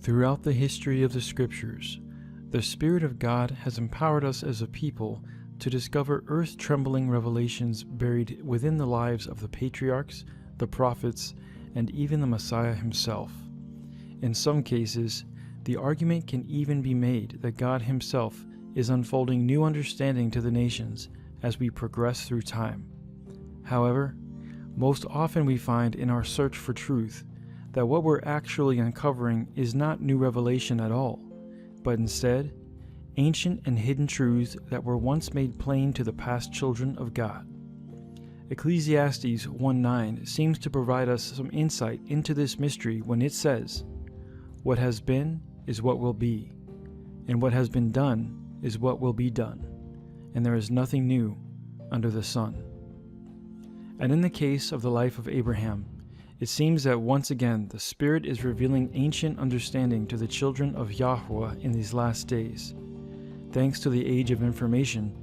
Throughout the history of the Scriptures, the Spirit of God has empowered us as a people to discover earth-trembling revelations buried within the lives of the patriarchs, the prophets, and even the Messiah himself. In some cases, the argument can even be made that God himself is unfolding new understanding to the nations as we progress through time. However, most often we find in our search for truth that what we're actually uncovering is not new revelation at all, but instead, ancient and hidden truths that were once made plain to the past children of God. Ecclesiastes 1:9 seems to provide us some insight into this mystery when it says, "What has been is what will be, and what has been done is what will be done, and there is nothing new under the sun." And in the case of the life of Abraham, it seems that once again the Spirit is revealing ancient understanding to the children of Yahweh in these last days. Thanks to the age of information,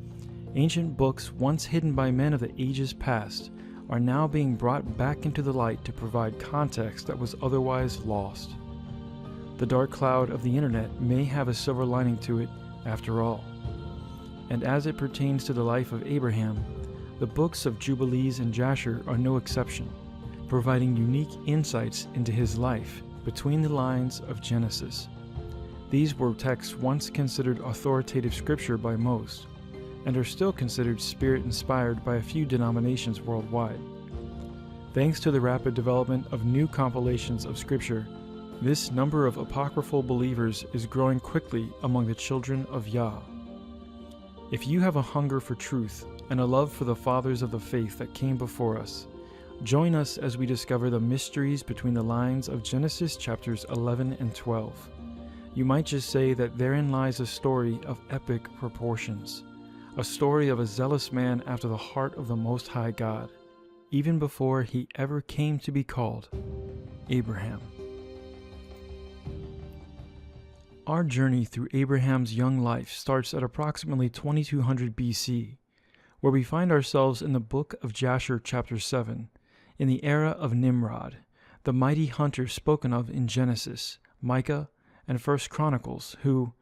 ancient books once hidden by men of the ages past are now being brought back into the light to provide context that was otherwise lost. The dark cloud of the internet may have a silver lining to it after all. And as it pertains to the life of Abraham, the books of Jubilees and Jasher are no exception, providing unique insights into his life between the lines of Genesis. These were texts once considered authoritative scripture by most, and are still considered Spirit-inspired by a few denominations worldwide. Thanks to the rapid development of new compilations of scripture, this number of apocryphal believers is growing quickly among the children of Yah. If you have a hunger for truth and a love for the fathers of the faith that came before us, join us as we discover the mysteries between the lines of Genesis chapters 11 and 12. You might just say that therein lies a story of epic proportions, a story of a zealous man after the heart of the Most High God, even before he ever came to be called Abraham. Our journey through Abraham's young life starts at approximately 2200 BC, where we find ourselves in the book of Jasher chapter 7, in the era of Nimrod, the mighty hunter spoken of in Genesis, Micah, and 1 Chronicles, who,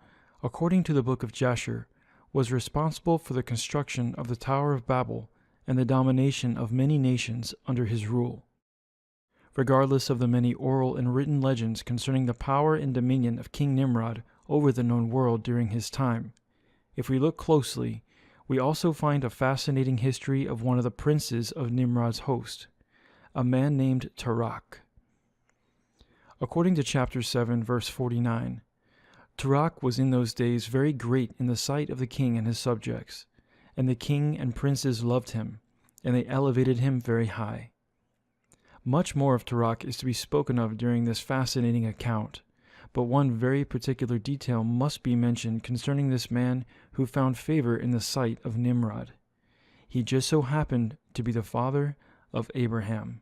according to the book of Jasher, was responsible for the construction of the Tower of Babel and the domination of many nations under his rule. Regardless of the many oral and written legends concerning the power and dominion of King Nimrod over the known world during his time, if we look closely, we also find a fascinating history of one of the princes of Nimrod's host, a man named Tarak. According to chapter 7, verse 49, Tarak was in those days very great in the sight of the king and his subjects, and the king and princes loved him, and they elevated him very high. Much more of Tarak is to be spoken of during this fascinating account, but one very particular detail must be mentioned concerning this man who found favor in the sight of Nimrod. He just so happened to be the father of Abraham,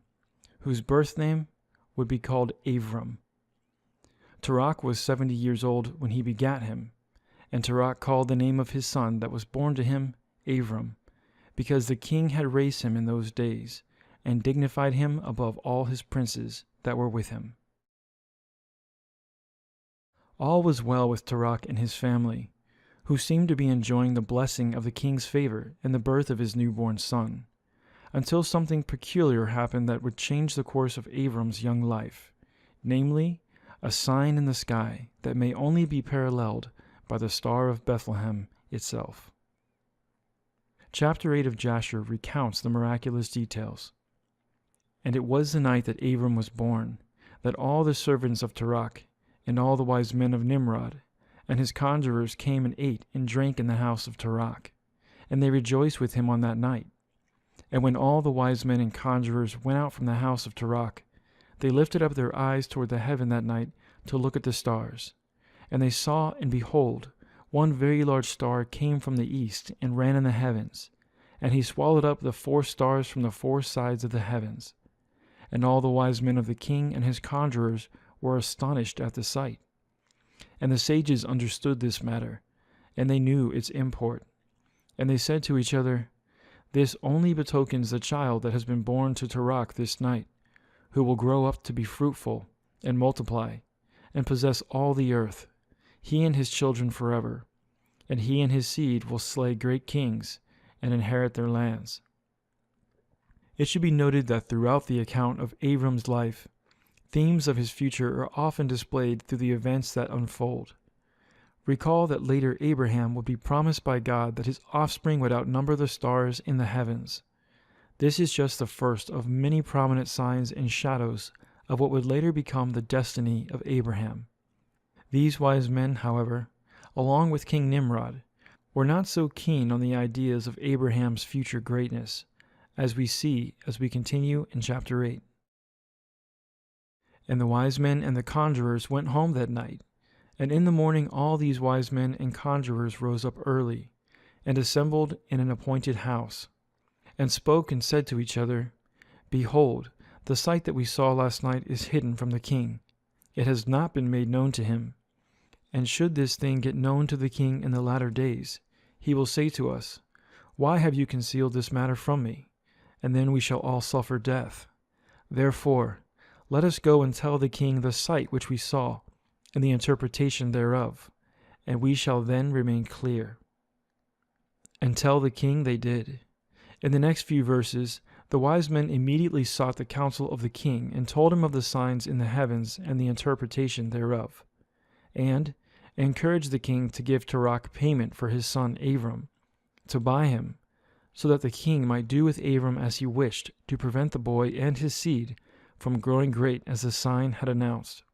whose birth name would be called Avram. Tarak was 70 years old when he begat him, and Tarak called the name of his son that was born to him Avram, because the king had raised him in those days, and dignified him above all his princes that were with him. All was well with Tarak and his family, who seemed to be enjoying the blessing of the king's favor and the birth of his newborn son, until something peculiar happened that would change the course of Avram's young life, namely, a sign in the sky that may only be paralleled by the Star of Bethlehem itself. Chapter 8 of Jasher recounts the miraculous details. And it was the night that Avram was born, that all the servants of Tarak, and all the wise men of Nimrod, and his conjurers came and ate and drank in the house of Tarak, and they rejoiced with him on that night. And when all the wise men and conjurers went out from the house of Tarak, they lifted up their eyes toward the heaven that night to look at the stars. And they saw, and behold, one very large star came from the east and ran in the heavens, and he swallowed up the 4 stars from the 4 sides of the heavens. And all the wise men of the king and his conjurers were astonished at the sight. And the sages understood this matter, and they knew its import. And they said to each other, "This only betokens the child that has been born to Tarak this night, who will grow up to be fruitful, and multiply, and possess all the earth, he and his children forever, and he and his seed will slay great kings and inherit their lands. It should be noted that throughout the account of Abram's life, themes of his future are often displayed through the events that unfold. Recall that later Abraham would be promised by God that his offspring would outnumber the stars in the heavens. This is just the first of many prominent signs and shadows of what would later become the destiny of Abraham. These wise men, however, along with King Nimrod, were not so keen on the ideas of Abraham's future greatness, as we see as we continue in chapter 8. And the wise men and the conjurers went home that night, and in the morning all these wise men and conjurers rose up early, and assembled in an appointed house, and spoke and said to each other, Behold, the sight that we saw last night is hidden from the king. It has not been made known to him. And should this thing get known to the king in the latter days, he will say to us, Why have you concealed this matter from me? And then we shall all suffer death. Therefore, let us go and tell the king the sight which we saw, and the interpretation thereof, and we shall then remain clear. And tell the king they did. In the next few verses, the wise men immediately sought the counsel of the king and told him of the signs in the heavens and the interpretation thereof, and encouraged the king to give Terach payment for his son Abram, to buy him, so that the king might do with Abram as he wished to prevent the boy and his seed from growing great as the sign had announced.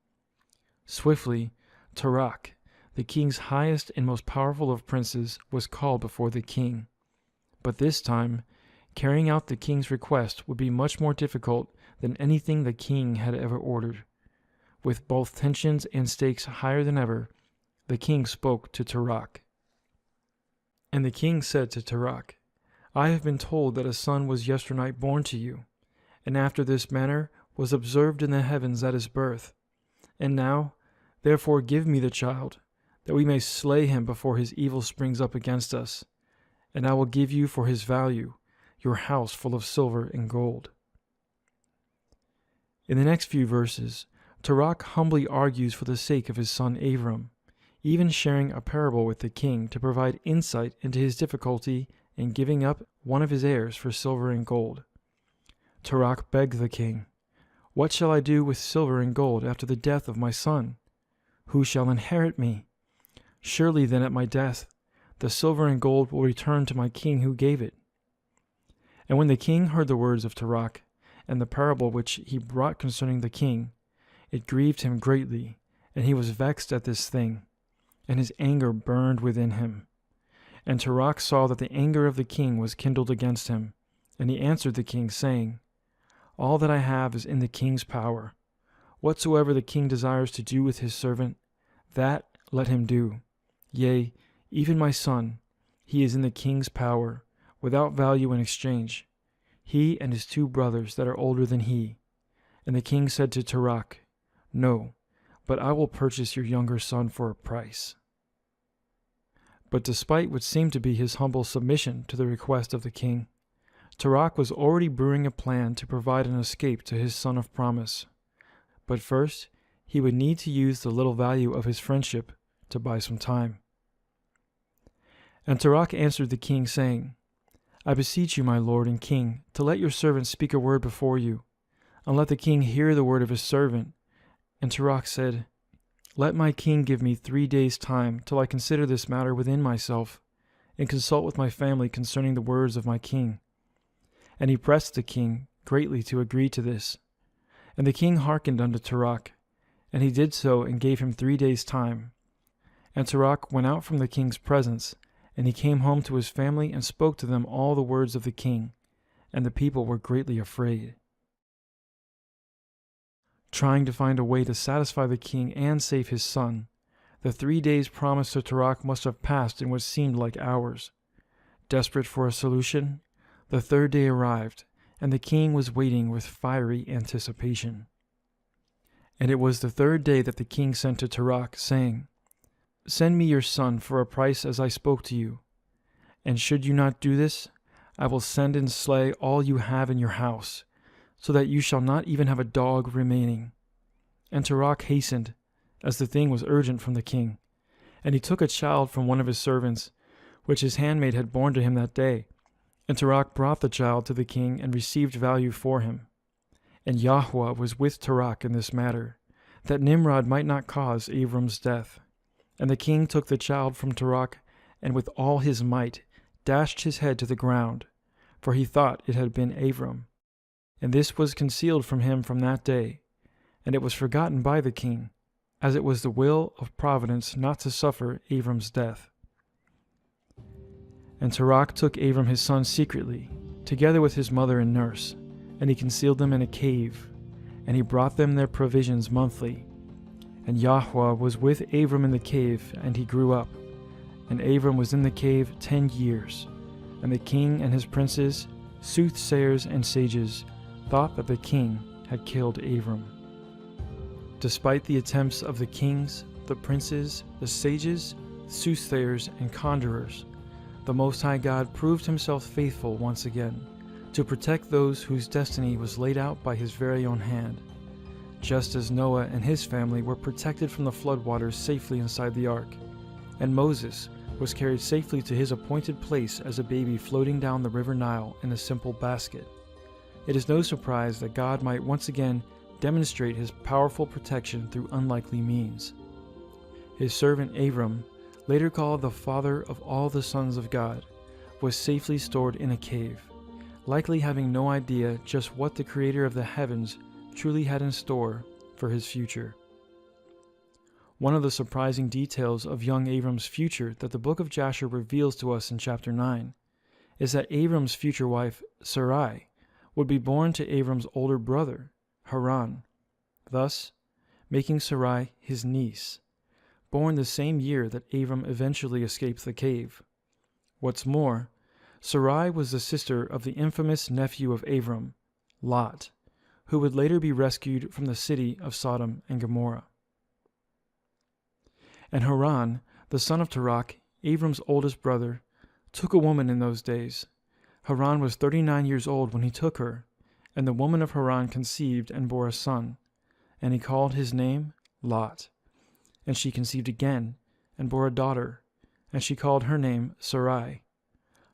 Swiftly, Terach, the king's highest and most powerful of princes, was called before the king. But this time, carrying out the king's request would be much more difficult than anything the king had ever ordered. With both tensions and stakes higher than ever, the king spoke to Terach. And the king said to Terach, I have been told that a son was yesternight born to you, and after this manner was observed in the heavens at his birth. And now, therefore give me the child, that we may slay him before his evil springs up against us, and I will give you for his value your house full of silver and gold. In the next few verses, Terach humbly argues for the sake of his son Abram, even sharing a parable with the king to provide insight into his difficulty in giving up one of his heirs for silver and gold. Terach begged the king, What shall I do with silver and gold after the death of my son? Who shall inherit me? Surely then at my death, the silver and gold will return to my king who gave it. And when the king heard the words of Terach, and the parable which he brought concerning the king, it grieved him greatly, and he was vexed at this thing, and his anger burned within him. And Terach saw that the anger of the king was kindled against him, and he answered the king, saying, All that I have is in the king's power. Whatsoever the king desires to do with his servant, that let him do. Yea, even my son, he is in the king's power, without value in exchange, he and his 2 brothers that are older than he. And the king said to Terach, No, but I will purchase your younger son for a price. But despite what seemed to be his humble submission to the request of the king, Terach was already brewing a plan to provide an escape to his son of promise. But first, he would need to use the little value of his friendship to buy some time. And Terach answered the king, saying, I beseech you, my lord and king, to let your servant speak a word before you, and let the king hear the word of his servant. And Terach said, Let my king give me 3 days' time till I consider this matter within myself, and consult with my family concerning the words of my king. And he pressed the king greatly to agree to this. And the king hearkened unto Terach, and he did so and gave him 3 days' time. And Terach went out from the king's presence, and he came home to his family and spoke to them all the words of the king, and the people were greatly afraid. Trying to find a way to satisfy the king and save his son, the 3 days promised to Terach must have passed in what seemed like hours. Desperate for a solution, the 3rd day arrived, and the king was waiting with fiery anticipation. And it was the 3rd day that the king sent to Terach, saying, Send me your son for a price as I spoke to you. And should you not do this, I will send and slay all you have in your house, so that you shall not even have a dog remaining. And Terach hastened, as the thing was urgent from the king. And he took a child from one of his servants, which his handmaid had borne to him that day. And Tarak brought the child to the king and received value for him. And Yahweh was with Tarak in this matter, that Nimrod might not cause Abram's death. And the king took the child from Tarak, and with all his might dashed his head to the ground, for he thought it had been Abram. And this was concealed from him from that day, and it was forgotten by the king, as it was the will of providence not to suffer Abram's death. And Tarak took Abram his son secretly, together with his mother and nurse, and he concealed them in a cave, and he brought them their provisions monthly. And Yahweh was with Abram in the cave, and he grew up. And Abram was in the cave 10 years. And the king and his princes, soothsayers and sages, thought that the king had killed Abram. Despite the attempts of the kings, the princes, the sages, soothsayers, and conjurers, the Most High God proved himself faithful once again, to protect those whose destiny was laid out by his very own hand, just as Noah and his family were protected from the floodwaters safely inside the ark, and Moses was carried safely to his appointed place as a baby floating down the river Nile in a simple basket. It is no surprise that God might once again demonstrate his powerful protection through unlikely means. His servant Abram, later called the father of all the sons of God, was safely stored in a cave, likely having no idea just what the Creator of the heavens truly had in store for his future. One of the surprising details of young Abram's future that the book of Jasher reveals to us in chapter 9 is that Abram's future wife, Sarai, would be born to Abram's older brother, Haran, thus making Sarai his niece, born the same year that Abram eventually escaped the cave. What's more, Sarai was the sister of the infamous nephew of Abram, Lot, who would later be rescued from the city of Sodom and Gomorrah. And Haran, the son of Tarak, Abram's oldest brother, took a woman in those days. Haran was 39 years old when he took her, and the woman of Haran conceived and bore a son, and he called his name Lot. And she conceived again, and bore a daughter, and she called her name Sarai.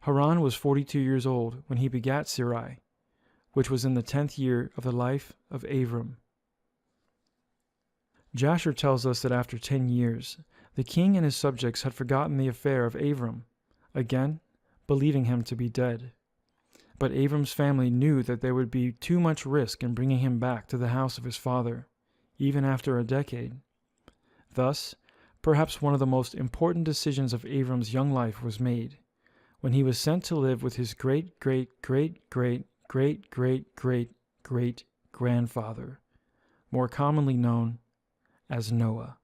Haran was 42 years old when he begat Sarai, which was in the 10th year of the life of Abram. Jasher tells us that after 10 years, the king and his subjects had forgotten the affair of Abram, again believing him to be dead. But Abram's family knew that there would be too much risk in bringing him back to the house of his father, even after a decade. Thus, perhaps one of the most important decisions of Abram's young life was made, when he was sent to live with his great-great-great-great-great-great-grandfather, more commonly known as Noah.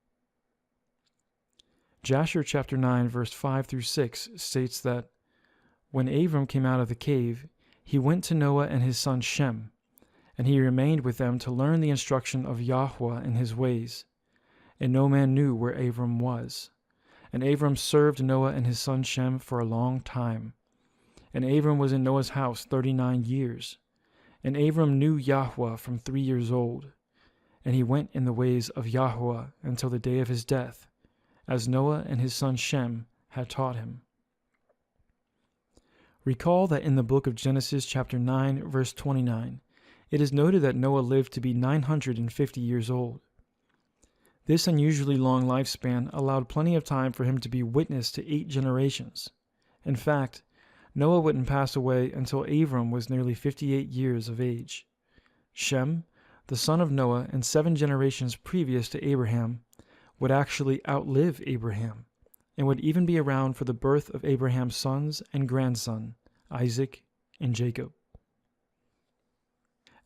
Jasher chapter 9 verse 5 through 6 states that, when Abram came out of the cave, he went to Noah and his son Shem, and he remained with them to learn the instruction of Yahweh in his ways. And no man knew where Abram was. And Abram served Noah and his son Shem for a long time. And Abram was in Noah's house 39 years. And Abram knew Yahweh from 3 years old. And he went in the ways of Yahweh until the day of his death, as Noah and his son Shem had taught him. Recall that in the book of Genesis chapter 9 verse 29, it is noted that Noah lived to be 950 years old. This unusually long lifespan allowed plenty of time for him to be witness to 8 generations. In fact, Noah wouldn't pass away until Abram was nearly 58 years of age. Shem, the son of Noah and 7 generations previous to Abraham, would actually outlive Abraham, and would even be around for the birth of Abraham's sons and grandson, Isaac and Jacob.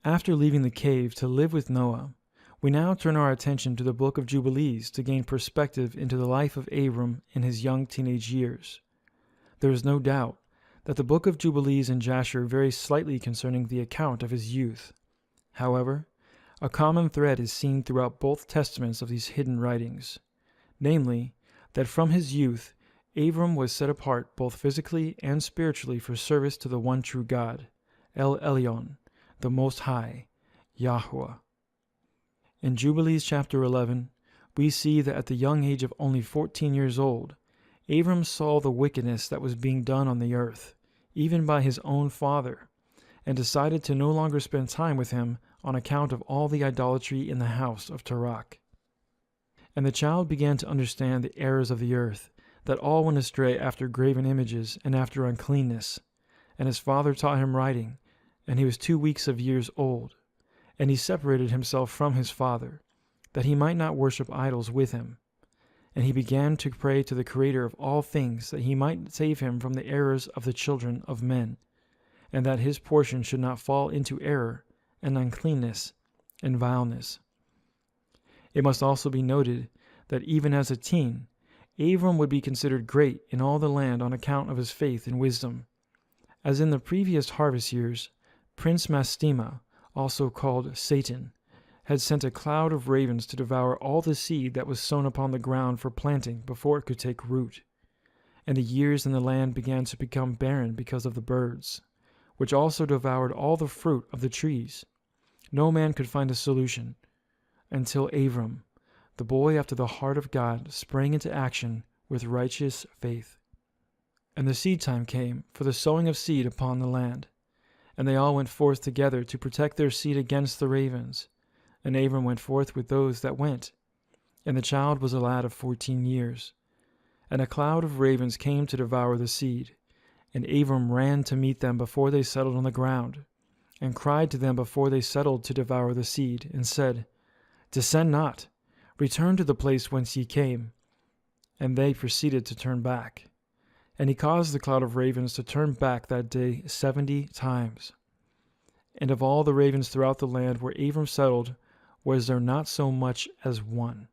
After leaving the cave to live with Noah, we now turn our attention to the book of Jubilees to gain perspective into the life of Abram in his young teenage years. There is no doubt that the book of Jubilees and Jasher vary slightly concerning the account of his youth. However, a common thread is seen throughout both testaments of these hidden writings, namely, that from his youth, Abram was set apart both physically and spiritually for service to the one true God, El Elyon, the Most High, Yahweh. In Jubilees chapter 11, we see that at the young age of only 14 years old, Abram saw the wickedness that was being done on the earth, even by his own father, and decided to no longer spend time with him on account of all the idolatry in the house of Tarak. And the child began to understand the errors of the earth, that all went astray after graven images and after uncleanness. And his father taught him writing, and he was 2 weeks of years old. And he separated himself from his father, that he might not worship idols with him. And he began to pray to the Creator of all things, that he might save him from the errors of the children of men, and that his portion should not fall into error and uncleanness and vileness. It must also be noted that even as a teen, Abram would be considered great in all the land on account of his faith and wisdom. As in the previous harvest years, Prince Mastema, also called Satan, had sent a cloud of ravens to devour all the seed that was sown upon the ground for planting before it could take root. And the years in the land began to become barren because of the birds, which also devoured all the fruit of the trees. No man could find a solution, until Abram, the boy after the heart of God, sprang into action with righteous faith. And the seed time came for the sowing of seed upon the land. And they all went forth together to protect their seed against the ravens. And Abram went forth with those that went. And the child was a lad of 14 years. And a cloud of ravens came to devour the seed. And Abram ran to meet them before they settled on the ground, and cried to them before they settled to devour the seed, and said, Descend not, return to the place whence ye came. And they proceeded to turn back. And he caused the cloud of ravens to turn back that day 70 times. And of all the ravens throughout the land where Abram settled, was there not so much as one.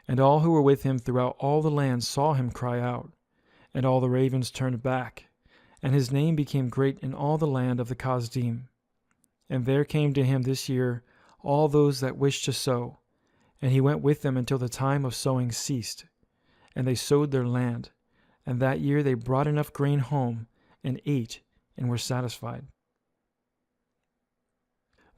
And all who were with him throughout all the land saw him cry out. And all the ravens turned back. And his name became great in all the land of the Kasdim. And there came to him this year all those that wished to sow. And he went with them until the time of sowing ceased. And they sowed their land. And that year they brought enough grain home, and ate, and were satisfied.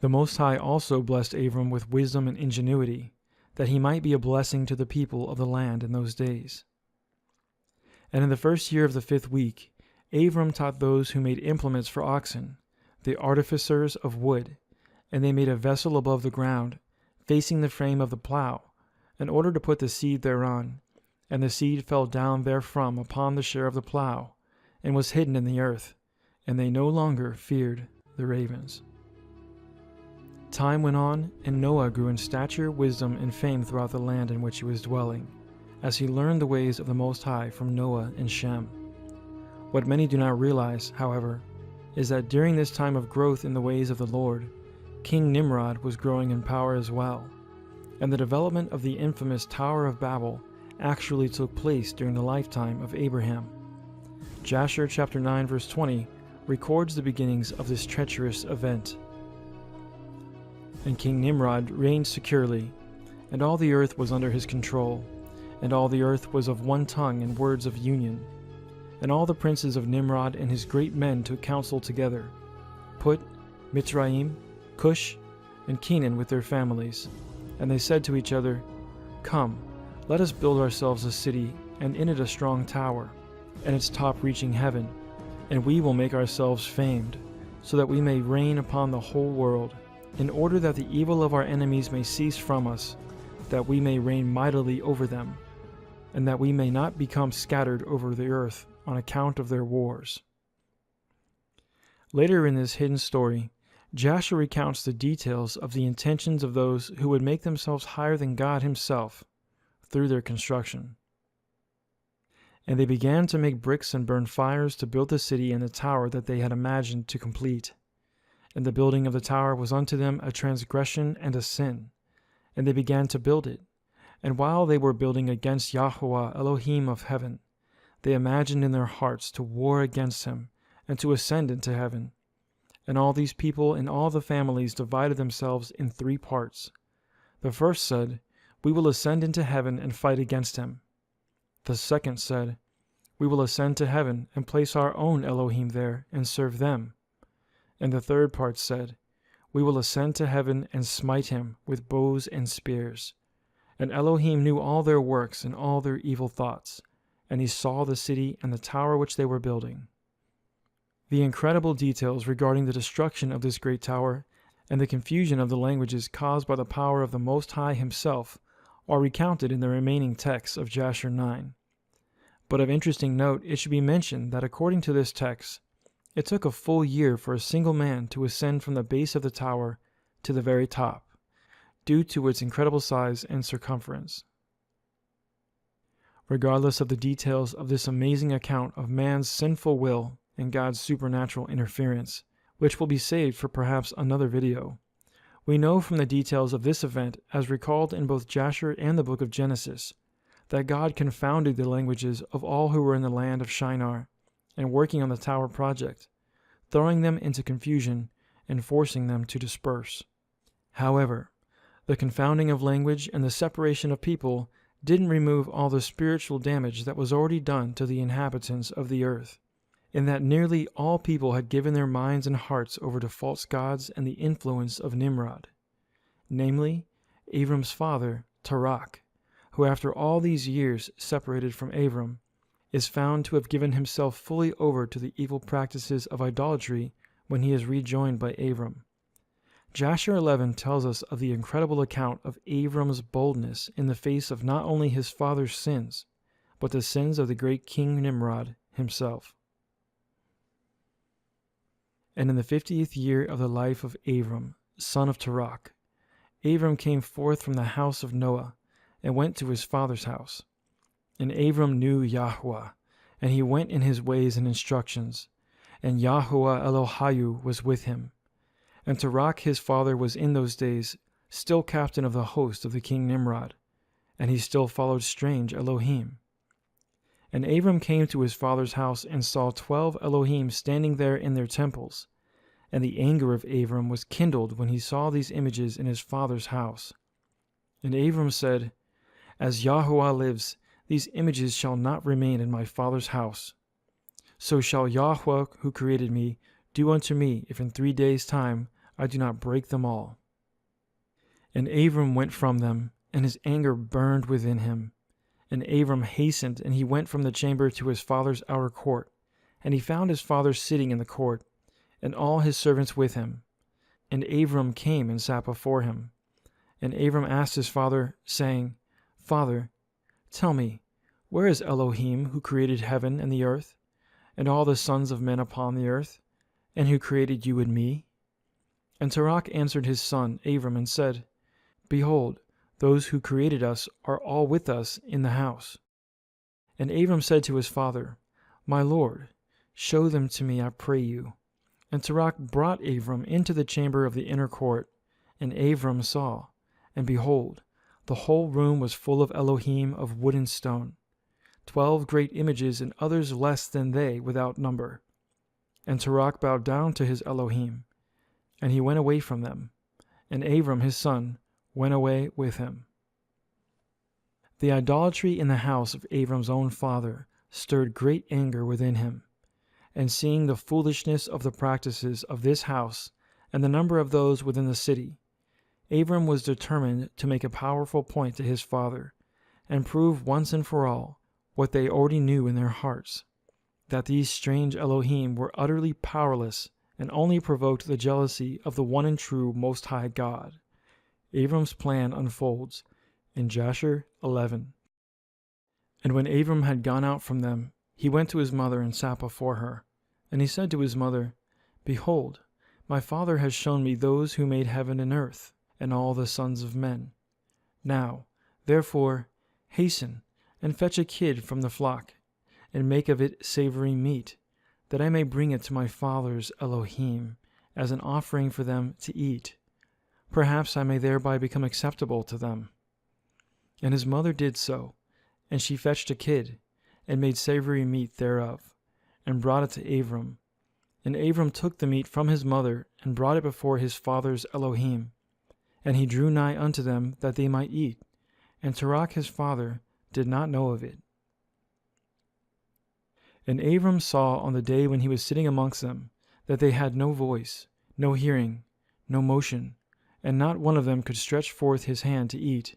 The Most High also blessed Abram with wisdom and ingenuity, that he might be a blessing to the people of the land in those days. And in the first year of the 5th week, Abram taught those who made implements for oxen, the artificers of wood, and they made a vessel above the ground, facing the frame of the plow, in order to put the seed thereon. And the seed fell down therefrom upon the share of the plow, and was hidden in the earth, and they no longer feared the ravens. Time went on, and Noah grew in stature, wisdom, and fame throughout the land in which he was dwelling, as he learned the ways of the Most High from Noah and Shem. What many do not realize, however, is that during this time of growth in the ways of the Lord, King Nimrod was growing in power as well, and the development of the infamous Tower of Babel actually took place during the lifetime of Abraham. Jasher chapter 9 verse 20 records the beginnings of this treacherous event. And King Nimrod reigned securely, and all the earth was under his control, and all the earth was of one tongue and words of union. And all the princes of Nimrod and his great men took counsel together, Put, Mitzrayim, Cush, and Canaan with their families. And they said to each other, Come, let us build ourselves a city, and in it a strong tower, and its top reaching heaven, and we will make ourselves famed, so that we may reign upon the whole world, in order that the evil of our enemies may cease from us, that we may reign mightily over them, and that we may not become scattered over the earth on account of their wars. Later in this hidden story, Jasher recounts the details of the intentions of those who would make themselves higher than God himself through their construction. And they began to make bricks and burn fires to build the city and the tower that they had imagined to complete. And the building of the tower was unto them a transgression and a sin. And they began to build it. And while they were building against Yahuwah Elohim of heaven, they imagined in their hearts to war against him and to ascend into heaven. And all these people and all the families divided themselves in 3 parts. The first said, We will ascend into heaven and fight against him. The second said, We will ascend to heaven and place our own Elohim there and serve them. And the third part said, We will ascend to heaven and smite him with bows and spears. And Elohim knew all their works and all their evil thoughts, and he saw the city and the tower which they were building. The incredible details regarding the destruction of this great tower and the confusion of the languages caused by the power of the Most High himself are recounted in the remaining texts of Jasher 9. But of interesting note, it should be mentioned that according to this text, it took a full year for a single man to ascend from the base of the tower to the very top, due to its incredible size and circumference. Regardless of the details of this amazing account of man's sinful will and God's supernatural interference, which will be saved for perhaps another video, we know from the details of this event, as recalled in both Jasher and the book of Genesis, that God confounded the languages of all who were in the land of Shinar and working on the tower project, throwing them into confusion and forcing them to disperse. However, the confounding of language and the separation of people didn't remove all the spiritual damage that was already done to the inhabitants of the earth, in that nearly all people had given their minds and hearts over to false gods and the influence of Nimrod, namely, Abram's father, Terach, who after all these years separated from Abram, is found to have given himself fully over to the evil practices of idolatry when he is rejoined by Abram. Jasher 11 tells us of the incredible account of Abram's boldness in the face of not only his father's sins, but the sins of the great King Nimrod himself. And in the 50th year of the life of Abram, son of Terach, Abram came forth from the house of Noah, and went to his father's house. And Abram knew Yahweh, and he went in his ways and instructions, and Yahweh Elohayu was with him. And Terach his father was in those days still captain of the host of the king Nimrod, and he still followed strange Elohim. And Abram came to his father's house and saw 12 Elohim standing there in their temples, and the anger of Abram was kindled when he saw these images in his father's house. And Abram said, As Yahweh lives, these images shall not remain in my father's house. So shall Yahweh, who created me, do unto me, if in 3 days' time I do not break them all. And Abram went from them, and his anger burned within him. And Abram hastened, and he went from the chamber to his father's outer court. And he found his father sitting in the court, and all his servants with him. And Abram came and sat before him. And Abram asked his father, saying, Father, tell me, where is Elohim, who created heaven and the earth, and all the sons of men upon the earth, and who created you and me? And Terach answered his son Abram and said, Behold, those who created us are all with us in the house. And Abram said to his father, My lord, show them to me, I pray you. And Terach brought Abram into the chamber of the inner court, and Abram saw, and behold, the whole room was full of Elohim of wood and stone, 12 great images and others less than they without number. And Terach bowed down to his Elohim, and he went away from them, and Abram his son went away with him. The idolatry in the house of Abram's own father stirred great anger within him, and seeing the foolishness of the practices of this house and the number of those within the city, Abram was determined to make a powerful point to his father, and prove once and for all what they already knew in their hearts, that these strange Elohim were utterly powerless and only provoked the jealousy of the one and true Most High God. Abram's plan unfolds in Jasher 11. And when Abram had gone out from them, he went to his mother and sat before her. And he said to his mother, Behold, my father has shown me those who made heaven and earth, and all the sons of men. Now, therefore, hasten, and fetch a kid from the flock, and make of it savory meat, that I may bring it to my father's Elohim, as an offering for them to eat. Perhaps I may thereby become acceptable to them. And his mother did so, and she fetched a kid, and made savory meat thereof, and brought it to Abram. And Abram took the meat from his mother, and brought it before his father's Elohim. And he drew nigh unto them, that they might eat. And Terach his father did not know of it. And Abram saw on the day when he was sitting amongst them, that they had no voice, no hearing, no motion, and not one of them could stretch forth his hand to eat.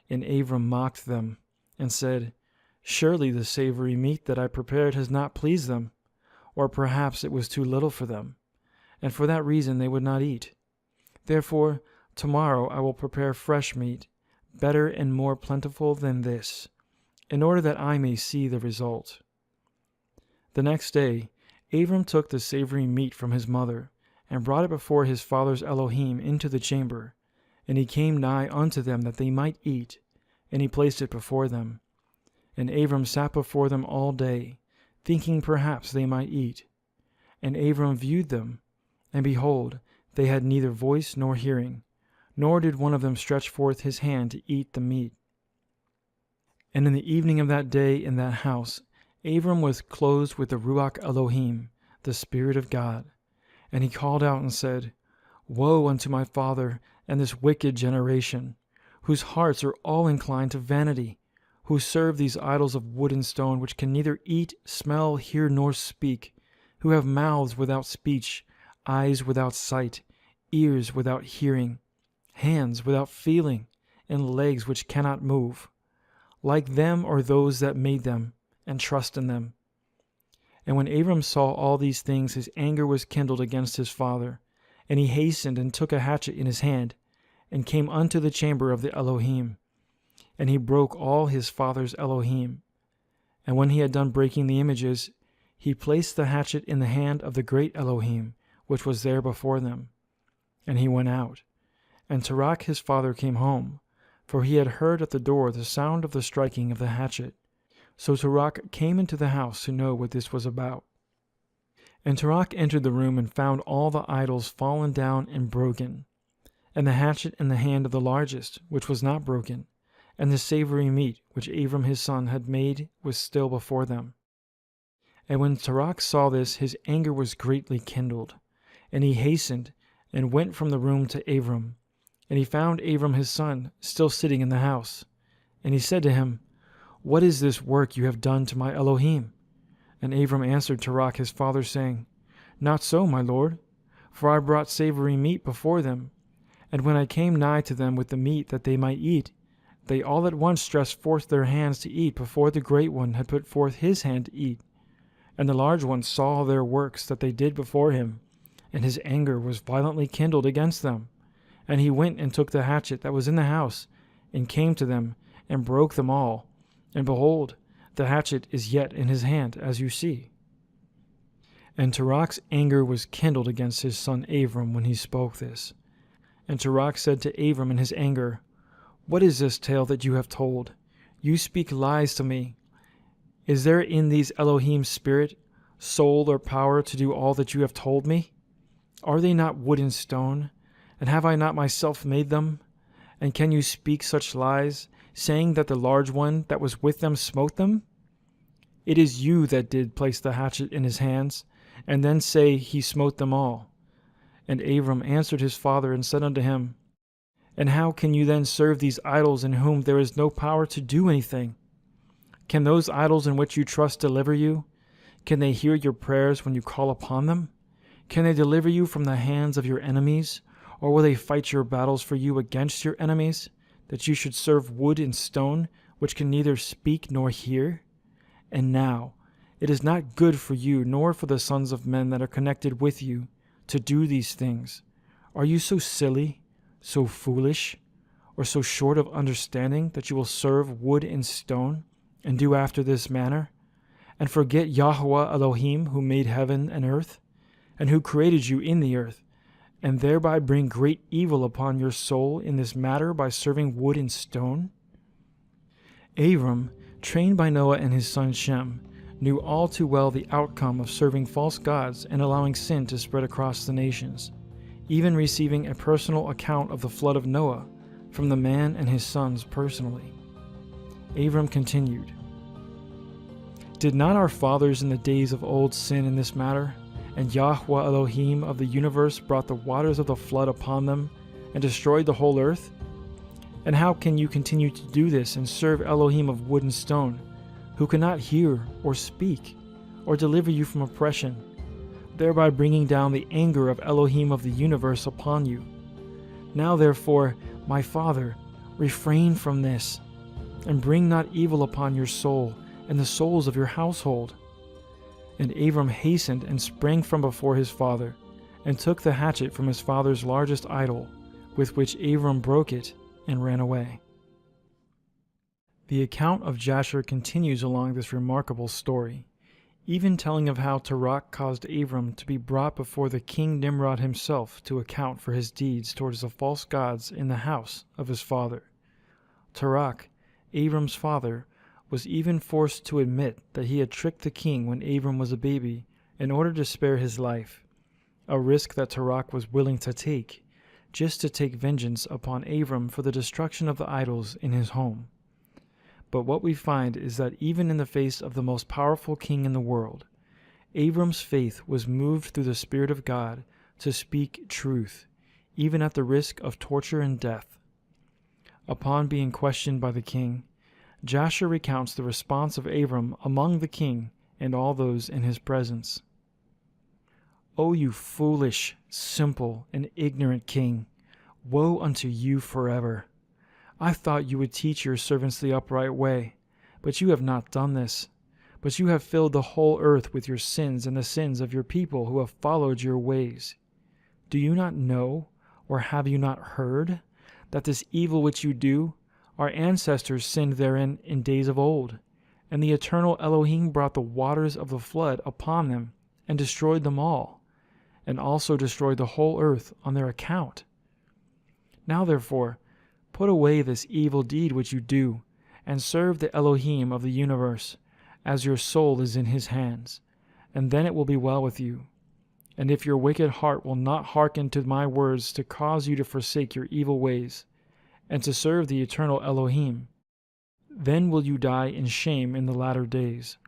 And Abram mocked them, and said, Surely the savory meat that I prepared has not pleased them, or perhaps it was too little for them, and for that reason they would not eat. Therefore tomorrow I will prepare fresh meat, better and more plentiful than this, in order that I may see the result. The next day Abram took the savory meat from his mother, and brought it before his father's Elohim into the chamber. And he came nigh unto them that they might eat, and he placed it before them. And Abram sat before them all day, thinking perhaps they might eat. And Abram viewed them, and behold, they had neither voice nor hearing, nor did one of them stretch forth his hand to eat the meat. And in the evening of that day in that house, Abram was clothed with the Ruach Elohim, the Spirit of God. And he called out and said, Woe unto my father and this wicked generation, whose hearts are all inclined to vanity, who serve these idols of wood and stone, which can neither eat, smell, hear, nor speak, who have mouths without speech, eyes without sight, ears without hearing, hands without feeling, and legs which cannot move. Like them are those that made them, and trust in them. And when Abram saw all these things, his anger was kindled against his father. And he hastened and took a hatchet in his hand, and came unto the chamber of the Elohim. And he broke all his father's Elohim. And when he had done breaking the images, he placed the hatchet in the hand of the great Elohim, which was there before them. And he went out. And Terach his father came home, for he had heard at the door the sound of the striking of the hatchet. So Terach came into the house to know what this was about. And Terach entered the room and found all the idols fallen down and broken, and the hatchet in the hand of the largest, which was not broken, and the savory meat which Abram his son had made was still before them. And when Terach saw this, his anger was greatly kindled, and he hastened and went from the room to Abram. And he found Abram his son still sitting in the house. And he said to him, What is this work you have done to my Elohim? And Abram answered Terach his father, saying, Not so, my lord, for I brought savory meat before them. And when I came nigh to them with the meat that they might eat, they all at once stretched forth their hands to eat before the great one had put forth his hand to eat. And the large one saw their works that they did before him, and his anger was violently kindled against them. And he went and took the hatchet that was in the house, and came to them, and broke them all. And behold, the hatchet is yet in his hand, as you see. And Terach's anger was kindled against his son Abram when he spoke this. And Terach said to Abram in his anger, What is this tale that you have told? You speak lies to me. Is there in these Elohim spirit, soul, or power to do all that you have told me? Are they not wood and stone? And have I not myself made them? And can you speak such lies, saying that the large one that was with them smote them? It is you that did place the hatchet in his hands, and then say he smote them all. And Abram answered his father and said unto him, And how can you then serve these idols in whom there is no power to do anything? Can those idols in which you trust deliver you? Can they hear your prayers when you call upon them? Can they deliver you from the hands of your enemies? Or will they fight your battles for you against your enemies, that you should serve wood and stone, which can neither speak nor hear? And now, it is not good for you, nor for the sons of men that are connected with you, to do these things. Are you so silly, so foolish, or so short of understanding that you will serve wood and stone, and do after this manner, and forget Yahweh Elohim, who made heaven and earth, and who created you in the earth, and thereby bring great evil upon your soul in this matter by serving wood and stone? Abram, trained by Noah and his son Shem, knew all too well the outcome of serving false gods and allowing sin to spread across the nations, even receiving a personal account of the flood of Noah from the man and his sons personally. Abram continued, Did not our fathers in the days of old sin in this matter? And Yahweh Elohim of the universe brought the waters of the flood upon them and destroyed the whole earth? And how can you continue to do this and serve Elohim of wood and stone, who cannot hear or speak or deliver you from oppression, thereby bringing down the anger of Elohim of the universe upon you? Now therefore, my father, refrain from this, and bring not evil upon your soul and the souls of your household. And Abram hastened and sprang from before his father, and took the hatchet from his father's largest idol, with which Abram broke it, and ran away. The account of Jasher continues along this remarkable story, even telling of how Tarak caused Abram to be brought before the king Nimrod himself to account for his deeds towards the false gods in the house of his father. Tarak, Abram's father, was even forced to admit that he had tricked the king when Abram was a baby in order to spare his life, a risk that Tarak was willing to take, just to take vengeance upon Abram for the destruction of the idols in his home. But what we find is that even in the face of the most powerful king in the world, Abram's faith was moved through the Spirit of God to speak truth, even at the risk of torture and death. Upon being questioned by the king, Jasher recounts the response of Abram among the king and all those in his presence. O you foolish, simple, and ignorant king, woe unto you forever! I thought you would teach your servants the upright way, but you have not done this. But you have filled the whole earth with your sins and the sins of your people who have followed your ways. Do you not know, or have you not heard, that this evil which you do, our ancestors sinned therein in days of old, and the eternal Elohim brought the waters of the flood upon them, and destroyed them all, and also destroyed the whole earth on their account? Now therefore, put away this evil deed which you do, and serve the Elohim of the universe, as your soul is in his hands, and then it will be well with you. And if your wicked heart will not hearken to my words to cause you to forsake your evil ways, and to serve the eternal Elohim, then will you die in shame in the latter days,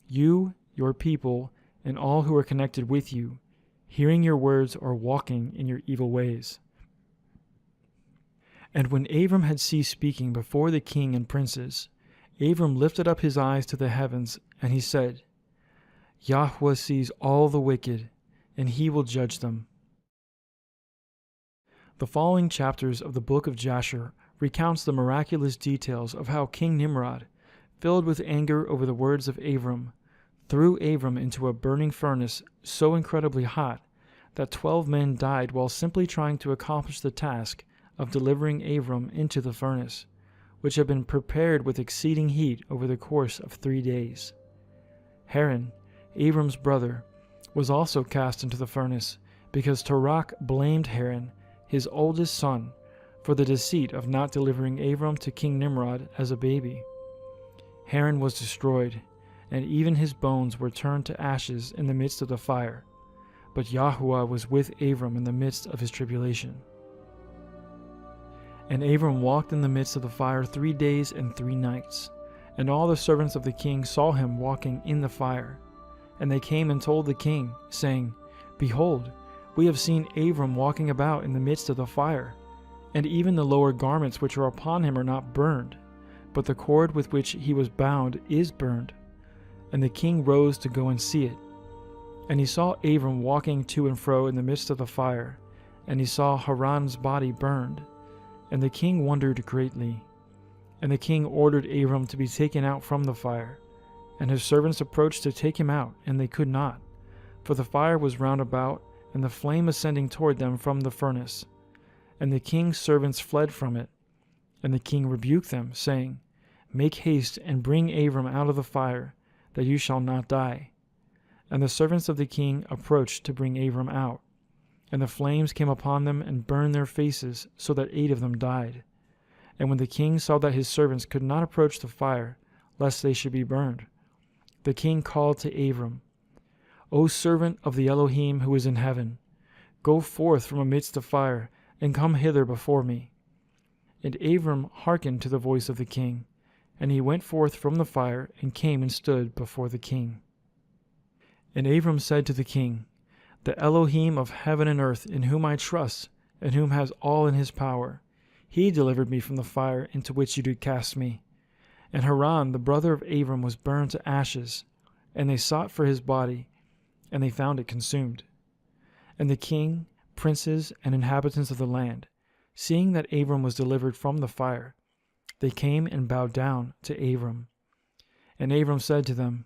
you, your people, and all who are connected with you, hearing your words or walking in your evil ways. And when Abram had ceased speaking before the king and princes, Abram lifted up his eyes to the heavens, and he said, Yahweh sees all the wicked, and he will judge them. The following chapters of the book of Jasher recounts the miraculous details of how King Nimrod, filled with anger over the words of Abram, threw Abram into a burning furnace so incredibly hot that 12 men died while simply trying to accomplish the task of delivering Abram into the furnace, which had been prepared with exceeding heat over the course of 3 days. Haran, Abram's brother, was also cast into the furnace, because Tarak blamed Haran, his oldest son, for the deceit of not delivering Abram to King Nimrod as a baby. Haran was destroyed, and even his bones were turned to ashes in the midst of the fire, but Yahuwah was with Abram in the midst of his tribulation. And Abram walked in the midst of the fire 3 days and 3 nights. And all the servants of the king saw him walking in the fire. And they came and told the king, saying, Behold, we have seen Abram walking about in the midst of the fire, and even the lower garments which are upon him are not burned, but the cord with which he was bound is burned. And the king rose to go and see it. And he saw Abram walking to and fro in the midst of the fire, and he saw Haran's body burned. And the king wondered greatly. And the king ordered Abram to be taken out from the fire. And his servants approached to take him out, and they could not, for the fire was round about, and the flame ascending toward them from the furnace. And the king's servants fled from it. And the king rebuked them, saying, Make haste and bring Abram out of the fire, that you shall not die. And the servants of the king approached to bring Abram out. And the flames came upon them and burned their faces, so that 8 of them died. And when the king saw that his servants could not approach the fire, lest they should be burned, the king called to Abram, O servant of the Elohim who is in heaven, go forth from amidst the fire, and come hither before me. And Abram hearkened to the voice of the king, and he went forth from the fire, and came and stood before the king. And Abram said to the king, The Elohim of heaven and earth, in whom I trust, and whom has all in his power, he delivered me from the fire into which you did cast me. And Haran, the brother of Abram, was burned to ashes, and they sought for his body, and they found it consumed. And the king, princes, and inhabitants of the land Seeing that Abram was delivered from the fire, they came and bowed down to Abram. And Abram said to them,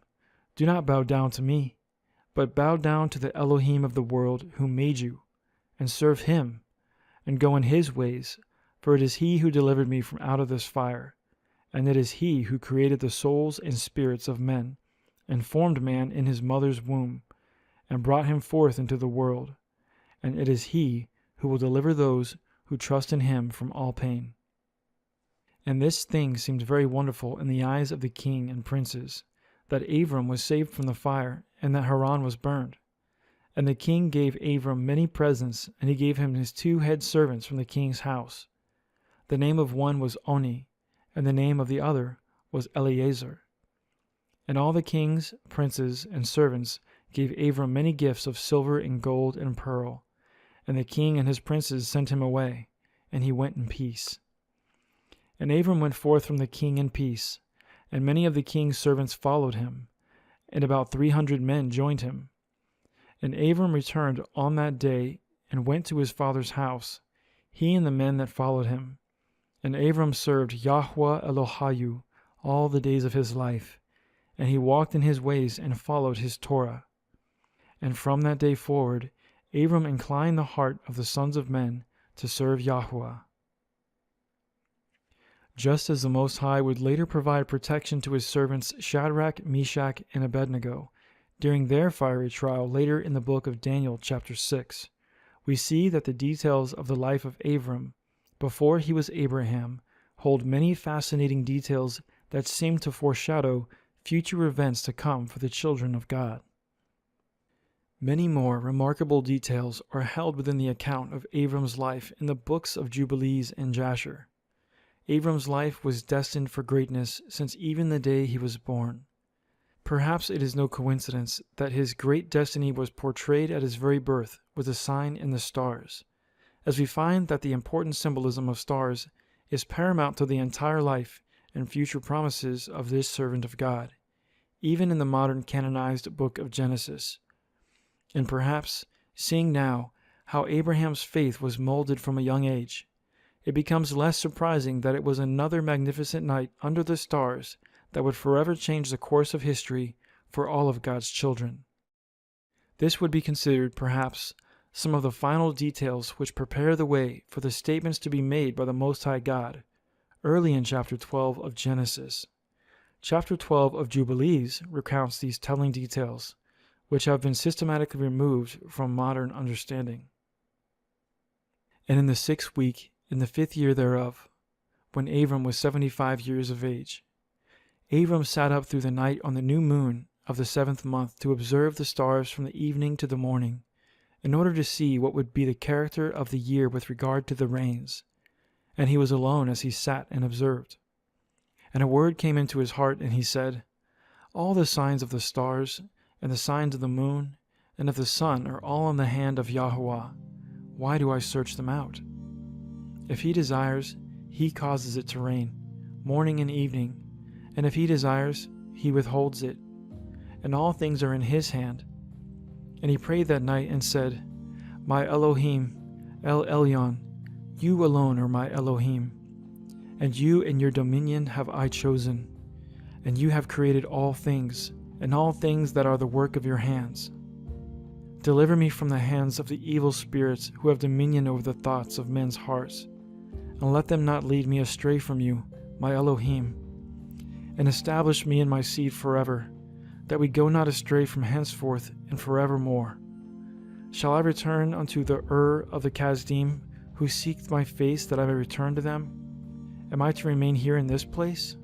"Do not bow down to me, but bow down to the Elohim of the world who made you, and serve him, and go in his ways, for it is he who delivered me from out of this fire, and it is he who created the souls and spirits of men, and formed man in his mother's womb, and brought him forth into the world, and it is he who will deliver those who trust in him from all pain." And this thing seemed very wonderful in the eyes of the king and princes, that Abram was saved from the fire, and that Haran was burned. And the king gave Abram many presents, and he gave him his 2 head servants from the king's house. The name of one was Oni, and the name of the other was Eliezer. And all the kings, princes, and servants gave Abram many gifts of silver and gold and pearl. And the king and his princes sent him away, and he went in peace. And Abram went forth from the king in peace, and many of the king's servants followed him, and about 300 men joined him. And Abram returned on that day, and went to his father's house, he and the men that followed him. And Abram served Yahweh Elohayu all the days of his life, and he walked in his ways and followed his Torah. And from that day forward, Abram inclined the heart of the sons of men to serve Yahweh. Just as the Most High would later provide protection to his servants Shadrach, Meshach, and Abednego during their fiery trial later in the book of Daniel chapter 6, we see that the details of the life of Abram before he was Abraham hold many fascinating details that seem to foreshadow future events to come for the children of God. Many more remarkable details are held within the account of Abram's life in the books of Jubilees and Jasher. Abram's life was destined for greatness since even the day he was born. Perhaps it is no coincidence that his great destiny was portrayed at his very birth with a sign in the stars, as we find that the important symbolism of stars is paramount to the entire life and future promises of this servant of God, even in the modern canonized book of Genesis. And perhaps, seeing now how Abraham's faith was molded from a young age, it becomes less surprising that it was another magnificent night under the stars that would forever change the course of history for all of God's children. This would be considered, perhaps, some of the final details which prepare the way for the statements to be made by the Most High God, early in chapter 12 of Genesis. Chapter 12 of Jubilees recounts these telling details, which have been systematically removed from modern understanding. And in the 6th week, in the 5th year thereof, when Abram was 75 years of age, Abram sat up through the night on the new moon of the 7th month to observe the stars from the evening to the morning, in order to see what would be the character of the year with regard to the rains. And he was alone as he sat and observed. And a word came into his heart, and he said, "All the signs of the stars, and the signs of the moon, and of the sun are all in the hand of Yahweh. Why do I search them out? If he desires, he causes it to rain, morning and evening, and if he desires, he withholds it. And all things are in his hand." And he prayed that night and said, "My Elohim, El Elyon, you alone are my Elohim, and you and your dominion have I chosen, and you have created all things, and all things that are the work of your hands. Deliver me from the hands of the evil spirits who have dominion over the thoughts of men's hearts, and let them not lead me astray from you, my Elohim, and establish me and my seed forever, that we go not astray from henceforth and forevermore. Shall I return unto the of the Kasdim, who seek my face, that I may return to them? Am I to remain here in this place?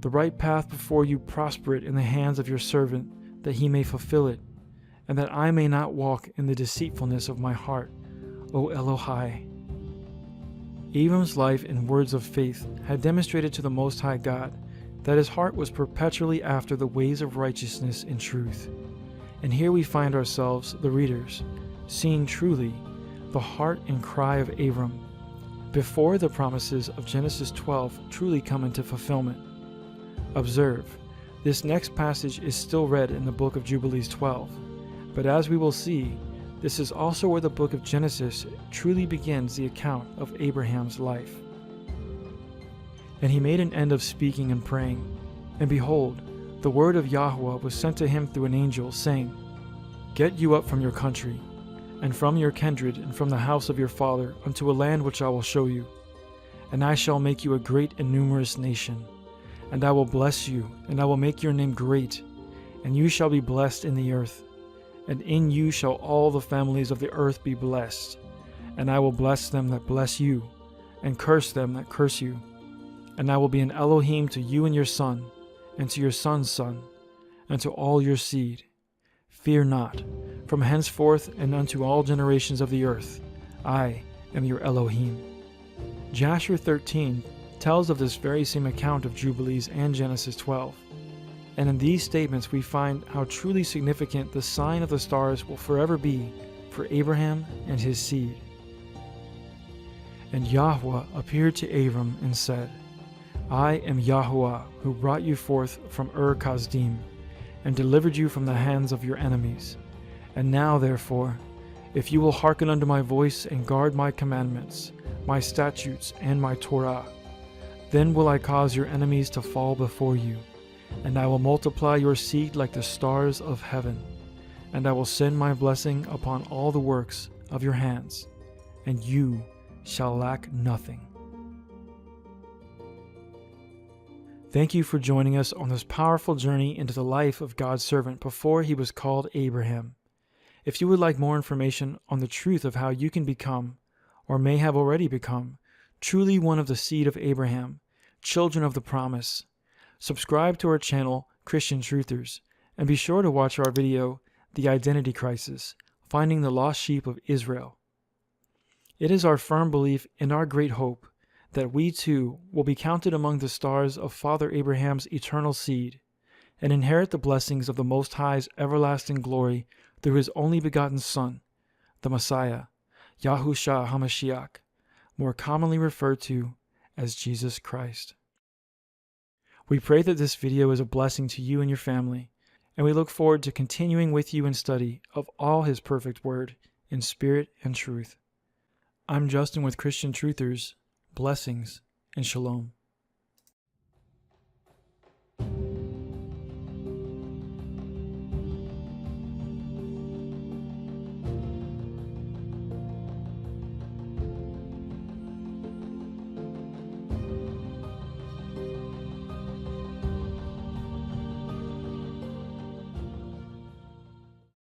The right path before you prosper it in the hands of your servant, that he may fulfill it, and that I may not walk in the deceitfulness of my heart, O Elohai." Abram's life and words of faith had demonstrated to the Most High God that his heart was perpetually after the ways of righteousness and truth. And here we find ourselves, the readers, seeing truly the heart and cry of Abram before the promises of Genesis 12 truly come into fulfillment. Observe, this next passage is still read in the book of Jubilees 12, but as we will see, This is also where the book of Genesis truly begins the account of Abraham's life. And he made an end of speaking and praying, and behold, the word of Yahweh was sent to him through an angel, saying, Get you up from your country, and from your kindred, and from the house of your father, unto a land which I will show you. And I shall make you a great and numerous nation. And I will bless you, and I will make your name great, and you shall be blessed in the earth. And in you shall all the families of the earth be blessed. And I will bless them that bless you, and curse them that curse you. And I will be an Elohim to you and your son, and to your son's son, and to all your seed. Fear not, from henceforth and unto all generations of the earth, I am your Elohim. Jasher 13 tells of this very same account of Jubilees and Genesis 12. And in these statements we find how truly significant the sign of the stars will forever be for Abraham and his seed. And Yahweh appeared to Abram and said, I am Yahuwah, who brought you forth from Ur-Kasdim, and delivered you from the hands of your enemies. And now, therefore, if you will hearken unto my voice and guard my commandments, my statutes, and my Torah, then will I cause your enemies to fall before you, and I will multiply your seed like the stars of heaven, and I will send my blessing upon all the works of your hands, and you shall lack nothing. Thank you for joining us on this powerful journey into the life of God's servant before he was called Abraham. If you would like more information on the truth of how you can become, or may have already become, truly one of the seed of Abraham, children of the promise, subscribe to our channel, Christian Truthers, and be sure to watch our video, The Identity Crisis, Finding the Lost Sheep of Israel. It is our firm belief and our great hope that we too will be counted among the stars of Father Abraham's eternal seed, and inherit the blessings of the Most High's everlasting glory through his only begotten Son, the Messiah, Yahushua HaMashiach, more commonly referred to as Jesus Christ. We pray that this video is a blessing to you and your family, and we look forward to continuing with you in study of all his perfect word in spirit and truth. I'm Justin with Christian Truthers. Blessings and shalom.